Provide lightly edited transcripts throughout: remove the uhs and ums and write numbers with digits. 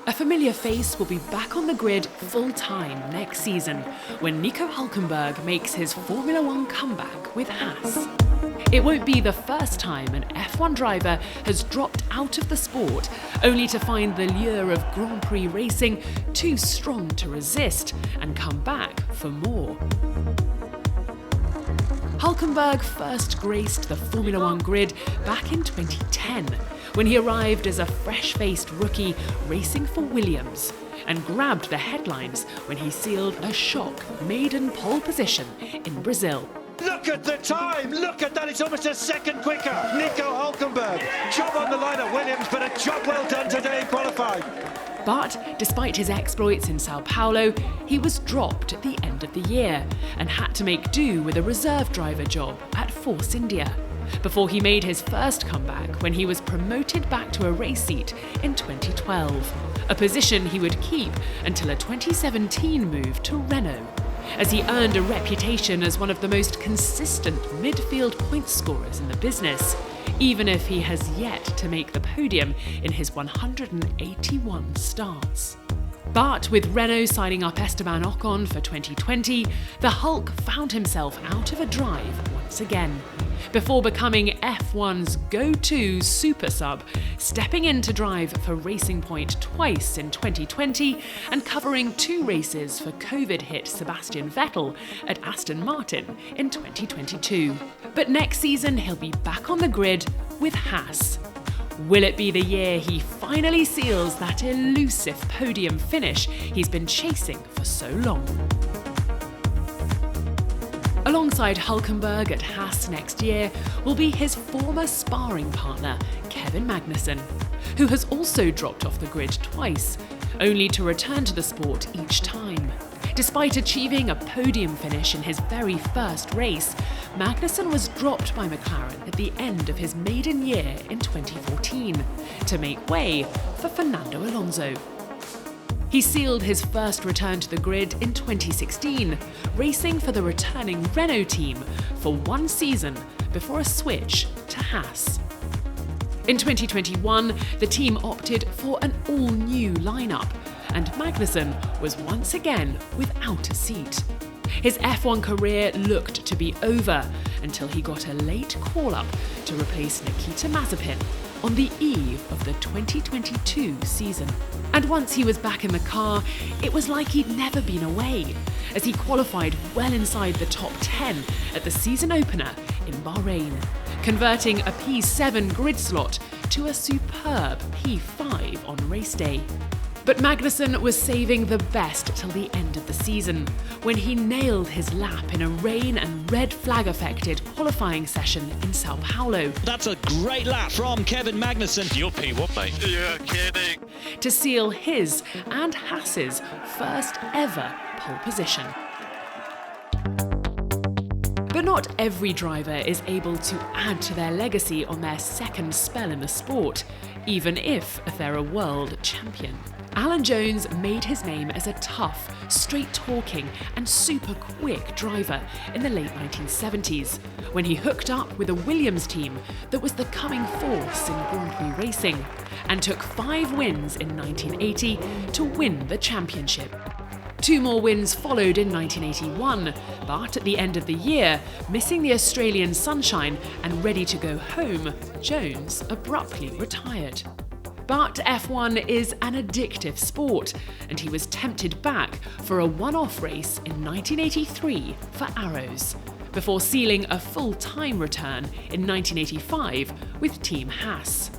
A familiar face will be back on the grid full-time next season when Nico Hulkenberg makes his Formula One comeback with Haas. It won't be the first time an F1 driver has dropped out of the sport, only to find the lure of Grand Prix racing too strong to resist and come back for more. Hulkenberg first graced the Formula One grid back in 2010, when he arrived as a fresh-faced rookie racing for Williams, and grabbed the headlines when he sealed a shock maiden pole position in Brazil. Look at the time! Look at that! It's almost a second quicker! Nico Hulkenberg! Job on the line at Williams, but a job well done today in qualifying. But despite his exploits in Sao Paulo, he was dropped at the end of the year and had to make do with a reserve driver job at Force India, before he made his first comeback when he was promoted back to a race seat in 2012, a position he would keep until a 2017 move to Renault, as he earned a reputation as one of the most consistent midfield point scorers in the business, even if he has yet to make the podium in his 181 starts. But with Renault signing up Esteban Ocon for 2020, the Hulk found himself out of a drive once again, before becoming F1's go-to super sub, stepping in to drive for Racing Point twice in 2020 and covering 2 races for COVID-hit Sebastian Vettel at Aston Martin in 2022. But next season he'll be back on the grid with Haas. Will it be the year he finally seals that elusive podium finish he's been chasing for so long? Alongside Hulkenberg at Haas next year will be his former sparring partner, Kevin Magnussen, who has also dropped off the grid twice, only to return to the sport each time. Despite achieving a podium finish in his very first race, Magnussen was dropped by McLaren at the end of his maiden year in 2014 to make way for Fernando Alonso. He sealed his first return to the grid in 2016, racing for the returning Renault team for 1 season before a switch to Haas. In 2021, the team opted for an all-new lineup, and Magnussen was once again without a seat. His F1 career looked to be over until he got a late call-up to replace Nikita Mazepin on the eve of the 2022 season. And once he was back in the car, it was like he'd never been away, as he qualified well inside the top 10 at the season opener in Bahrain, converting a P7 grid slot to a superb P5 on race day. But Magnussen was saving the best till the end of the season, when he nailed his lap in a rain and red flag affected qualifying session in Sao Paulo. That's a great lap from Kevin Magnussen. You're P1, mate. You're kidding. To seal his and Haas's first ever pole position. But not every driver is able to add to their legacy on their second spell in the sport, even if they're a world champion. Alan Jones made his name as a tough, straight-talking and super quick driver in the late 1970s, when he hooked up with a Williams team that was the coming force in Grand Prix racing, and took 5 wins in 1980 to win the championship. 2 more wins followed in 1981, but at the end of the year, missing the Australian sunshine and ready to go home, Jones abruptly retired. But F1 is an addictive sport, and he was tempted back for a one-off race in 1983 for Arrows, before sealing a full-time return in 1985 with Team Haas.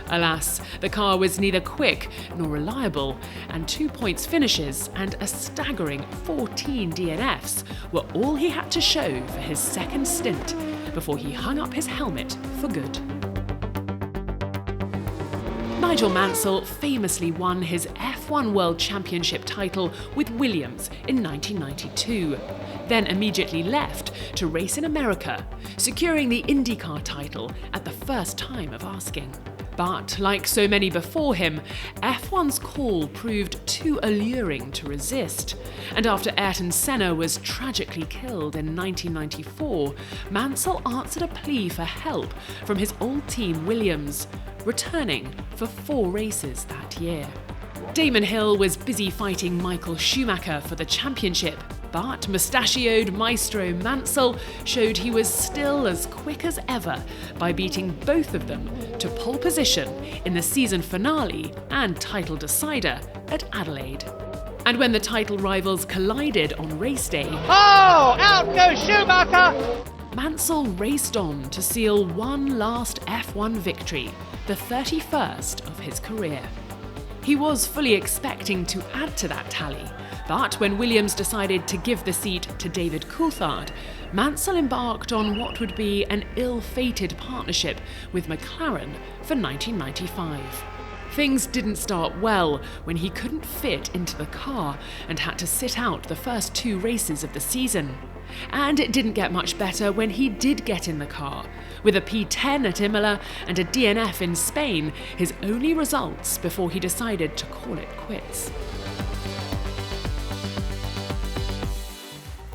Alas, the car was neither quick nor reliable, and 2 points finishes and a staggering 14 DNFs were all he had to show for his second stint before he hung up his helmet for good. Nigel Mansell famously won his F1 World Championship title with Williams in 1992, then immediately left to race in America, securing the IndyCar title at the first time of asking. But like so many before him, F1's call proved too alluring to resist, and after Ayrton Senna was tragically killed in 1994, Mansell answered a plea for help from his old team Williams, returning for 4 races that year. Damon Hill was busy fighting Michael Schumacher for the championship, but mustachioed maestro Mansell showed he was still as quick as ever by beating both of them to pole position in the season finale and title decider at Adelaide. And when the title rivals collided on race day, out goes Schumacher! Mansell raced on to seal one last F1 victory, the 31st of his career. He was fully expecting to add to that tally, but when Williams decided to give the seat to David Coulthard, Mansell embarked on what would be an ill-fated partnership with McLaren for 1995. Things didn't start well when he couldn't fit into the car and had to sit out the first 2 races of the season. And it didn't get much better when he did get in the car. With a P10 at Imola and a DNF in Spain, his only results before he decided to call it quits.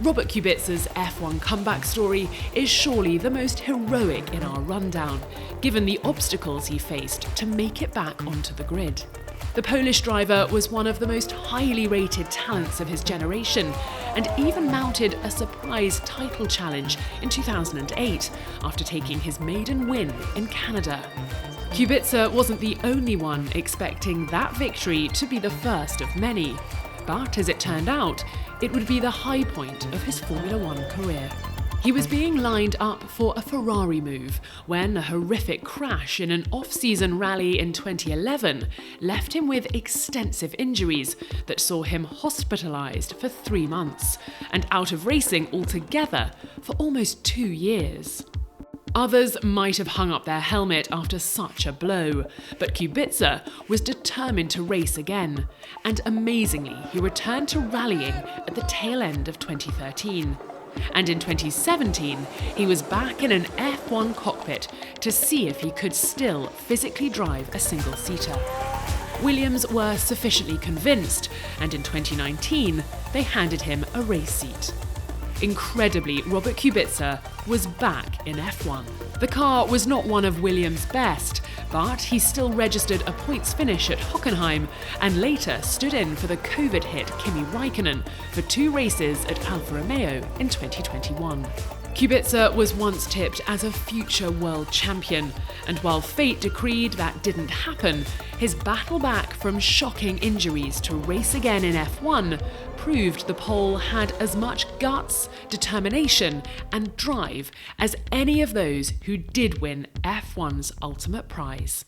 Robert Kubica's F1 comeback story is surely the most heroic in our rundown, given the obstacles he faced to make it back onto the grid. The Polish driver was one of the most highly rated talents of his generation, and even mounted a surprise title challenge in 2008 after taking his maiden win in Canada. Kubica wasn't the only one expecting that victory to be the first of many, but as it turned out, it would be the high point of his Formula One career. He was being lined up for a Ferrari move when a horrific crash in an off-season rally in 2011 left him with extensive injuries that saw him hospitalised for 3 months and out of racing altogether for almost 2 years. Others might have hung up their helmet after such a blow, but Kubica was determined to race again, and amazingly, he returned to rallying at the tail end of 2013. And in 2017, he was back in an F1 cockpit to see if he could still physically drive a single-seater. Williams were sufficiently convinced, and in 2019, they handed him a race seat. Incredibly, Robert Kubica was back in F1. The car was not one of Williams' best, but he still registered a points finish at Hockenheim and later stood in for the COVID-hit Kimi Raikkonen for 2 races at Alfa Romeo in 2021. Kubica was once tipped as a future world champion, and while fate decreed that didn't happen, his battle back from shocking injuries to race again in F1 proved the Pole had as much guts, determination, and drive as any of those who did win F1's ultimate prize.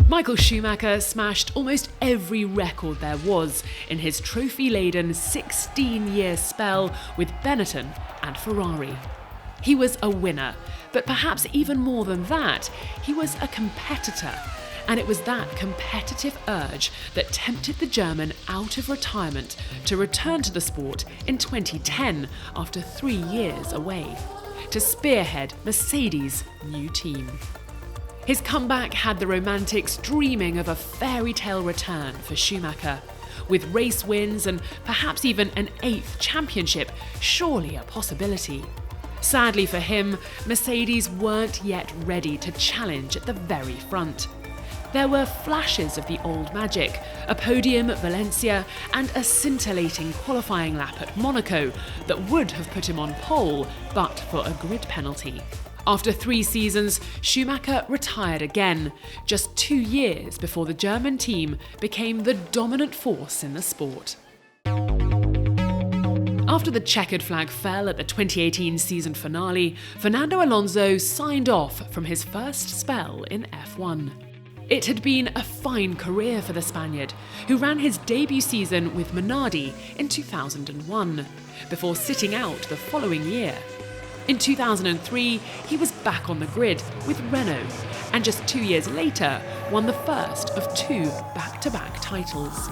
Michael Schumacher smashed almost every record there was in his trophy-laden 16-year spell with Benetton and Ferrari. He was a winner, but perhaps even more than that, he was a competitor. And it was that competitive urge that tempted the German out of retirement to return to the sport in 2010 after 3 years away, to spearhead Mercedes' new team. His comeback had the romantics dreaming of a fairy tale return for Schumacher, with race wins and perhaps even an 8th championship surely a possibility. Sadly for him, Mercedes weren't yet ready to challenge at the very front. There were flashes of the old magic, a podium at Valencia and a scintillating qualifying lap at Monaco that would have put him on pole but for a grid penalty. After 3 seasons, Schumacher retired again, just 2 years before the German team became the dominant force in the sport. After the checkered flag fell at the 2018 season finale, Fernando Alonso signed off from his first spell in F1. It had been a fine career for the Spaniard, who ran his debut season with Minardi in 2001, before sitting out the following year. In 2003, he was back on the grid with Renault, and just 2 years later, won the first of 2 back-to-back titles.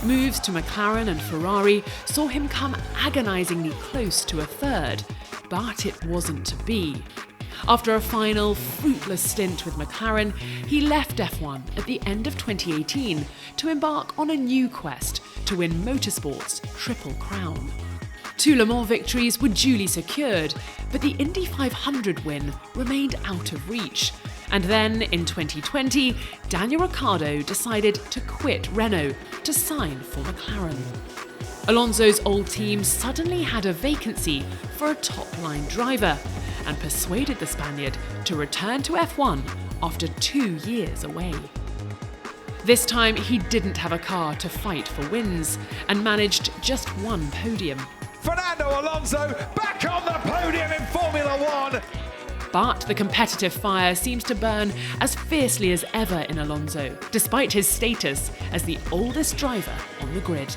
Moves to McLaren and Ferrari saw him come agonisingly close to a 3rd, but it wasn't to be. After a final, fruitless stint with McLaren, he left F1 at the end of 2018 to embark on a new quest to win motorsport's Triple Crown. 2 Le Mans victories were duly secured, but the Indy 500 win remained out of reach, And then, in 2020, Daniel Ricciardo decided to quit Renault to sign for McLaren. Alonso's old team suddenly had a vacancy for a top-line driver and persuaded the Spaniard to return to F1 after 2 years away. This time, he didn't have a car to fight for wins and managed just one podium. Fernando Alonso back on the podium in Formula One. But the competitive fire seems to burn as fiercely as ever in Alonso, despite his status as the oldest driver on the grid.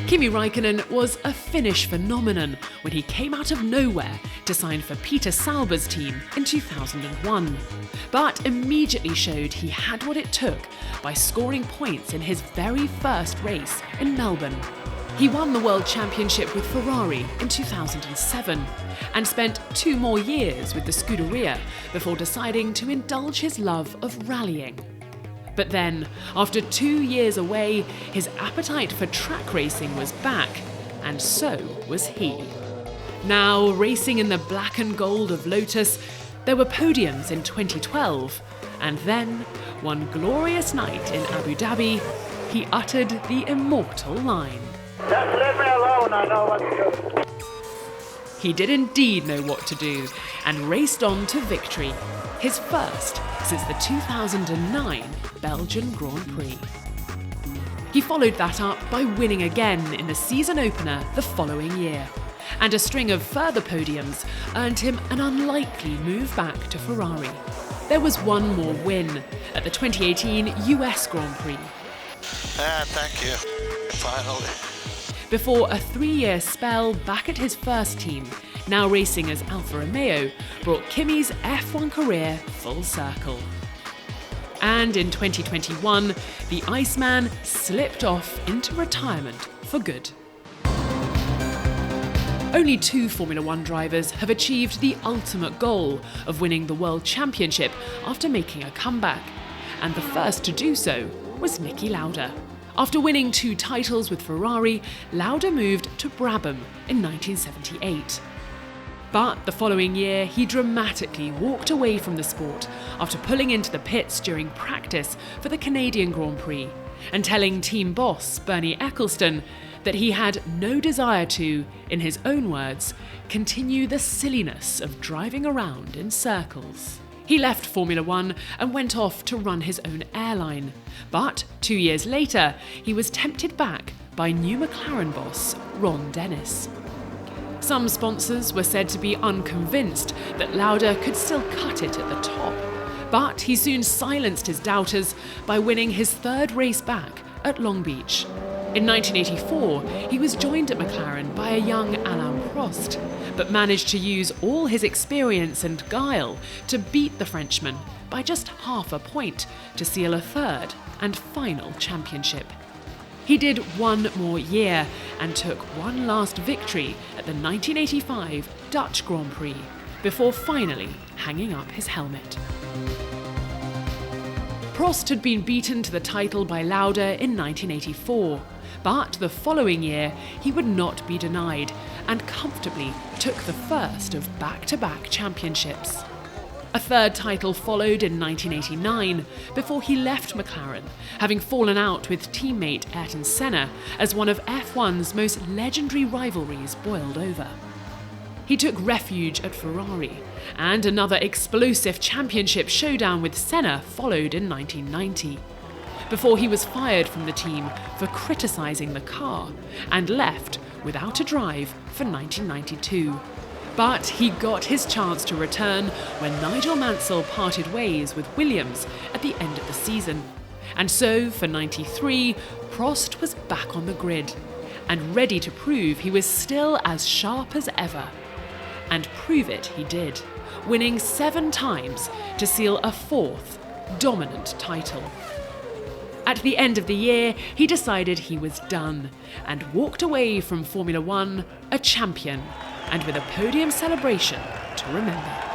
Kimi Raikkonen was a Finnish phenomenon when he came out of nowhere to sign for Peter Sauber's team in 2001, but immediately showed he had what it took by scoring points in his very first race in Melbourne. He won the World Championship with Ferrari in 2007 and spent 2 more years with the Scuderia before deciding to indulge his love of rallying. But then, after 2 years away, his appetite for track racing was back, and so was he. Now, racing in the black and gold of Lotus, there were podiums in 2012, and then, one glorious night in Abu Dhabi, he uttered the immortal line. Just leave me alone, I know what to do. He did indeed know what to do, and raced on to victory, his first since the 2009 Belgian Grand Prix. He followed that up by winning again in the season opener the following year, and a string of further podiums earned him an unlikely move back to Ferrari. There was one more win at the 2018 US Grand Prix. Thank you. Finally. Before a 3-year spell back at his first team, now racing as Alfa Romeo, brought Kimi's F1 career full circle. And in 2021, the Iceman slipped off into retirement for good. Only 2 Formula One drivers have achieved the ultimate goal of winning the World Championship after making a comeback, and the first to do so was Niki Lauda. After winning 2 titles with Ferrari, Lauda moved to Brabham in 1978. But the following year, he dramatically walked away from the sport after pulling into the pits during practice for the Canadian Grand Prix and telling team boss Bernie Ecclestone that he had no desire to, in his own words, continue the silliness of driving around in circles. He left Formula One and went off to run his own airline. But 2 years later, he was tempted back by new McLaren boss Ron Dennis. Some sponsors were said to be unconvinced that Lauda could still cut it at the top, but he soon silenced his doubters by winning his 3rd race back at Long Beach. In 1984, he was joined at McLaren by a young Alain Prost, but managed to use all his experience and guile to beat the Frenchman by just half a point to seal a 3rd and final championship. He did 1 more year and took one last victory at the 1985 Dutch Grand Prix before finally hanging up his helmet. Prost had been beaten to the title by Lauda in 1984, but the following year he would not be denied and comfortably took the first of back-to-back championships. A 3rd title followed in 1989 before he left McLaren, having fallen out with teammate Ayrton Senna as one of F1's most legendary rivalries boiled over. He took refuge at Ferrari, and another explosive championship showdown with Senna followed in 1990, before he was fired from the team for criticising the car and left without a drive for 1992. But he got his chance to return when Nigel Mansell parted ways with Williams at the end of the season. And so, for 93, Prost was back on the grid and ready to prove he was still as sharp as ever. And prove it he did, winning 7 times to seal a 4th dominant title. At the end of the year, he decided he was done and walked away from Formula One a champion and with a podium celebration to remember.